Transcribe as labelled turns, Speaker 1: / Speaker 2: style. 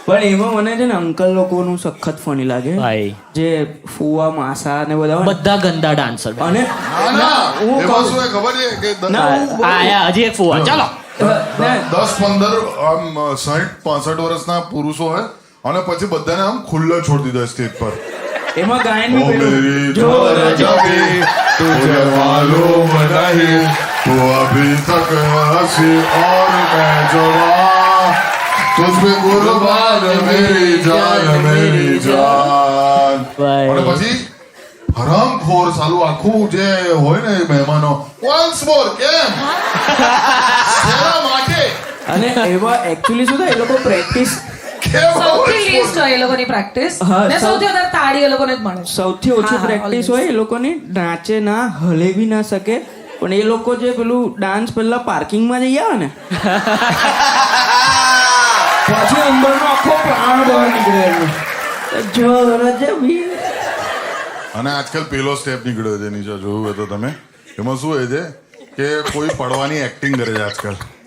Speaker 1: પણ એમાં મને છે ને અંકલ લોકોનું સખત ફની લાગે
Speaker 2: ભાઈ
Speaker 1: જે ફુવા માસા ને બધા હોય ને.
Speaker 2: બધા ગંદા ડાન્સર
Speaker 1: અને
Speaker 3: ના
Speaker 1: હું
Speaker 3: એમાં
Speaker 1: કહું
Speaker 3: શું હોય ખબર છે કે
Speaker 1: ના, હું બોલું.
Speaker 2: આયા હજી એક ફુવા ચાલો
Speaker 3: 10-15 આમ 60-65 વર્ષના પુરુષો હોય અને પછી બધાને આમ ખુલ્લા છોડી દીધા સ્ટેજ પર
Speaker 1: એમાં ગાયન
Speaker 3: ओ
Speaker 1: બી પેલું
Speaker 3: मेरी
Speaker 1: જો
Speaker 3: जबी तुझे मालूम नहीं तू अभी तक हंसी और मैं जवान तुझ पे कुर्बान मेरी जान
Speaker 2: ભાઈ.
Speaker 3: અને પછી હરામખોર સાલું આખું જે હોય ને એ મહેમાનો once more કેમ શેના માટે
Speaker 1: અને એમાં એકચ્યુઅલી શું થાય એ લોકો પ્રેક્ટિસ
Speaker 3: કેમ
Speaker 4: સૌથી least હોય એ લોકોની પ્રેક્ટિસ
Speaker 1: હા,
Speaker 4: ને સૌથી વધારે તાળી એ લોકોને જ મળે
Speaker 1: સૌથી ઓછી
Speaker 4: હા,
Speaker 1: પ્રેક્ટિસ
Speaker 4: always.
Speaker 1: હોય એ લોકોની નાચે ના હલે બી ના શકે પણ એ લોકો જે પેલું ડાન્સ પહેલા પાર્કિંગમાં જઈ આવે ને પછી અંદરનો આખો પ્રાણ બહાર નીકળે એનો. જો રજબી.
Speaker 3: અને આજકાલ પેલો સ્ટેપ નીકળ્યો છે નીચે જોયું હોય તો તમે એમાં શું હોય છે કે કોઈ પડવાની એક્ટિંગ કરે છે આજકાલ